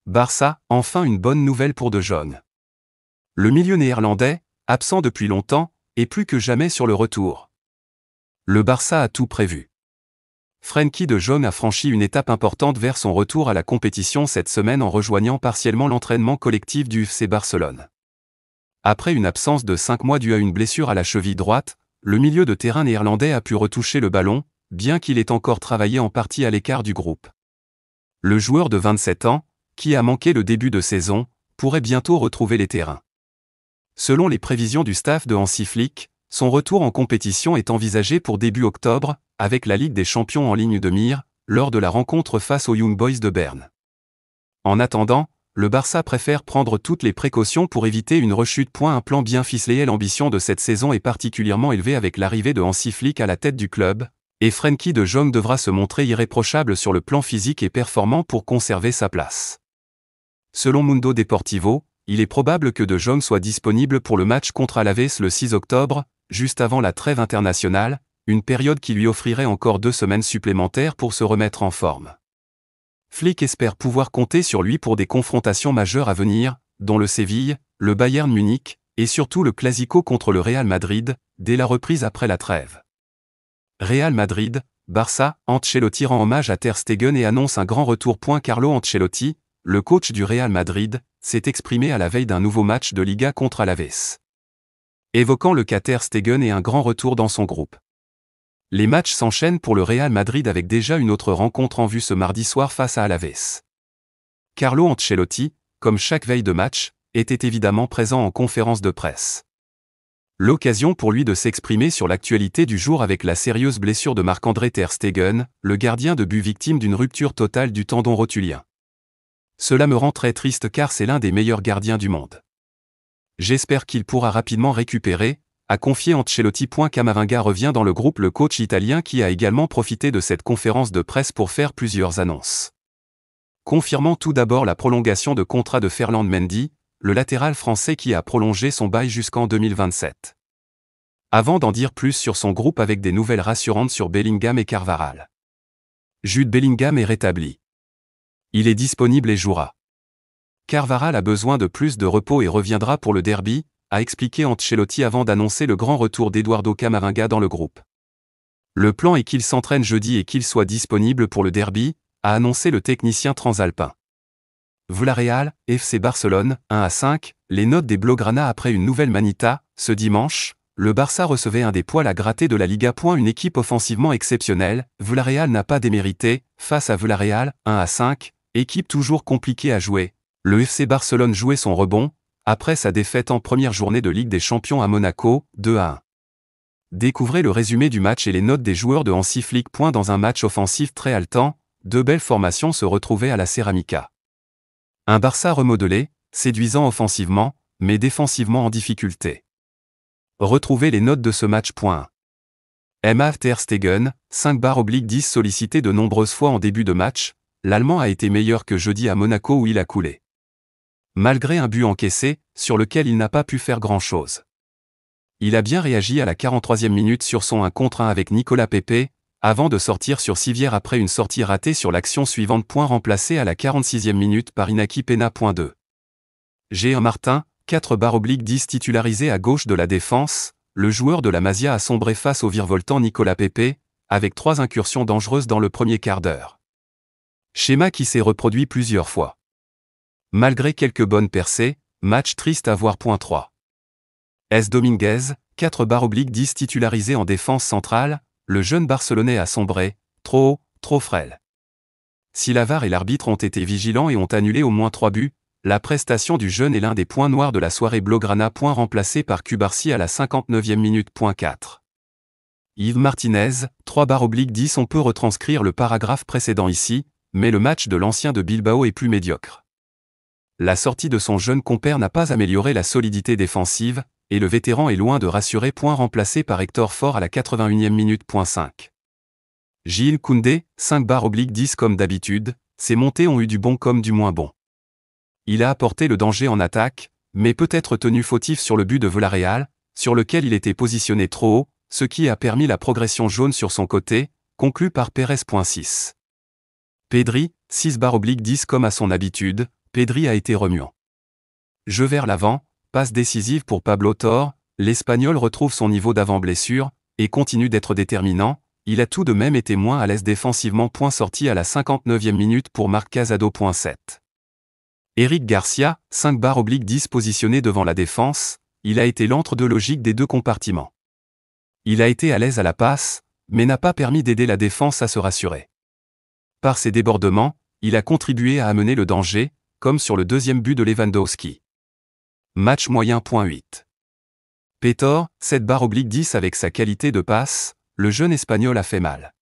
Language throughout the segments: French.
Barça, enfin une bonne nouvelle pour De Jong. Le milieu néerlandais, absent depuis longtemps, est plus que jamais sur le retour. Le Barça a tout prévu. Frenkie de Jong a franchi une étape importante vers son retour à la compétition cette semaine en rejoignant partiellement l'entraînement collectif du FC Barcelone. Après une absence de 5 mois due à une blessure à la cheville droite, le milieu de terrain néerlandais a pu retoucher le ballon, bien qu'il ait encore travaillé en partie à l'écart du groupe. Le joueur de 27 ans, qui a manqué le début de saison, pourrait bientôt retrouver les terrains. Selon les prévisions du staff de Hansi Flick, son retour en compétition est envisagé pour début octobre, avec la Ligue des Champions en ligne de mire, lors de la rencontre face aux Young Boys de Berne. En attendant, le Barça préfère prendre toutes les précautions pour éviter une rechute. Un plan bien ficelé. L'ambition de cette saison est particulièrement élevée avec l'arrivée de Hansi Flick à la tête du club, et Frenkie de Jong devra se montrer irréprochable sur le plan physique et performant pour conserver sa place. Selon Mundo Deportivo, il est probable que De Jong soit disponible pour le match contre Alaves le 6 octobre, juste avant la trêve internationale, une période qui lui offrirait encore 2 semaines supplémentaires pour se remettre en forme. Flick espère pouvoir compter sur lui pour des confrontations majeures à venir, dont le Séville, le Bayern Munich, et surtout le Clasico contre le Real Madrid, dès la reprise après la trêve. Real Madrid, Barça, Ancelotti rend hommage à Ter Stegen et annonce un grand retour. Carlo Ancelotti, le coach du Real Madrid, s'est exprimé à la veille d'un nouveau match de Liga contre Alaves. Évoquant le cas Ter Stegen et un grand retour dans son groupe. Les matchs s'enchaînent pour le Real Madrid avec déjà une autre rencontre en vue ce mardi soir face à Alaves. Carlo Ancelotti, comme chaque veille de match, était évidemment présent en conférence de presse. L'occasion pour lui de s'exprimer sur l'actualité du jour avec la sérieuse blessure de Marc-André Ter Stegen, le gardien de but victime d'une rupture totale du tendon rotulien. Cela me rend très triste car c'est l'un des meilleurs gardiens du monde. J'espère qu'il pourra rapidement récupérer, a confié Ancelotti. Camavinga revient dans le groupe. Le coach italien qui a également profité de cette conférence de presse pour faire plusieurs annonces. Confirmant tout d'abord la prolongation de contrat de Ferland Mendy, le latéral français qui a prolongé son bail jusqu'en 2027. Avant d'en dire plus sur son groupe avec des nouvelles rassurantes sur Bellingham et Carvajal. Jude Bellingham est rétabli. Il est disponible et jouera. Carvajal a besoin de plus de repos et reviendra pour le derby, a expliqué Ancelotti avant d'annoncer le grand retour d'Eduardo Camavinga dans le groupe. Le plan est qu'il s'entraîne jeudi et qu'il soit disponible pour le derby, a annoncé le technicien transalpin. Villarreal, FC Barcelone, 1-5, les notes des Blaugrana après une nouvelle manita. Ce dimanche, le Barça recevait un des poils à gratter de la Liga. Une équipe offensivement exceptionnelle, Villarreal n'a pas démérité, face à Villarreal, 1-5, équipe toujours compliquée à jouer. Le FC Barcelone jouait son rebond, après sa défaite en première journée de Ligue des Champions à Monaco, 2-1. Découvrez le résumé du match et les notes des joueurs de Hansi Flick. Dans un match offensif très haletant, 2 belles formations se retrouvaient à la Ceramica. Un Barça remodelé, séduisant offensivement, mais défensivement en difficulté. Retrouvez les notes de ce match. Ter Stegen, 5/10 sollicité de nombreuses fois en début de match, l'Allemand a été meilleur que jeudi à Monaco où il a coulé. Malgré un but encaissé, sur lequel il n'a pas pu faire grand-chose. Il a bien réagi à la 43e minute sur son 1 contre 1 avec Nicolas Pepe, avant de sortir sur civière après une sortie ratée sur l'action suivante. Remplacé à la 46e minute par Inaki Peña. 2. Jean Martin, 4/10 titularisé à gauche de la défense, le joueur de la Masia a sombré face au virevoltant Nicolas Pepe, avec 3 incursions dangereuses dans le premier quart d'heure. Schéma qui s'est reproduit plusieurs fois. Malgré quelques bonnes percées, match triste à voir. 3. S. Dominguez, 4/10 titularisé en défense centrale, le jeune Barcelonais a sombré, trop haut, trop frêle. Si la VAR et l'arbitre ont été vigilants et ont annulé au moins 3 buts, la prestation du jeune est l'un des points noirs de la soirée Blaugrana. Remplacé par Cubarsí à la 59e minute. 4. Yves Martinez, 3/10. On peut retranscrire le paragraphe précédent ici, mais le match de l'ancien de Bilbao est plus médiocre. La sortie de son jeune compère n'a pas amélioré la solidité défensive, et le vétéran est loin de rassurer. Remplacé par Hector Fort à la 81e minute. 5. Gilles Koundé, 5/10 comme d'habitude, ses montées ont eu du bon comme du moins bon. Il a apporté le danger en attaque, mais peut être tenu fautif sur le but de Villarreal, sur lequel il était positionné trop haut, ce qui a permis la progression jaune sur son côté, conclu par Pérez. 6. Pedri, 6/10 comme à son habitude, Pedri a été remuant. Jeu vers l'avant, passe décisive pour Pablo Torre, l'Espagnol retrouve son niveau d'avant-blessure, et continue d'être déterminant, il a tout de même été moins à l'aise défensivement. Sorti à la 59e minute pour Marc Casado. 7. Eric Garcia, 5/10 positionné devant la défense, il a été l'entre-deux logique des deux compartiments. Il a été à l'aise à la passe, mais n'a pas permis d'aider la défense à se rassurer. Par ses débordements, il a contribué à amener le danger, comme sur le deuxième but de Lewandowski. Match moyen. 8. Pétor, 7/10 avec sa qualité de passe, le jeune Espagnol a fait mal.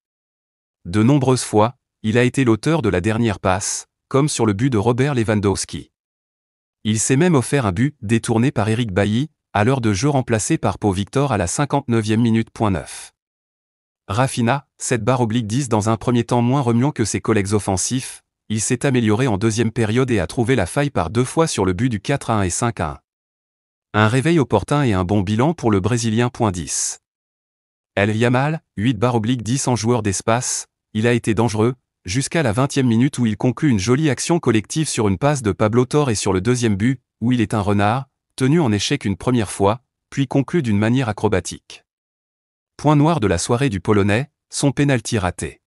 De nombreuses fois, il a été l'auteur de la dernière passe, comme sur le but de Robert Lewandowski. Il s'est même offert un but détourné par Eric Bailly, à l'heure de jeu remplacé par Pau Victor à la 59e minute. 9. Rafinha, 7/10 dans un premier temps moins remuant que ses collègues offensifs, il s'est amélioré en deuxième période et a trouvé la faille par 2 fois sur le but du 4-1 et 5-1. Un réveil opportun et un bon bilan pour le Brésilien. 10. El Yamal, 8/10 en joueur d'espace, il a été dangereux, jusqu'à la 20e minute où il conclut une jolie action collective sur une passe de Pablo Torre et sur le deuxième but, où il est un renard, tenu en échec une première fois, puis conclut d'une manière acrobatique. Point noir de la soirée du Polonais, son pénalty raté.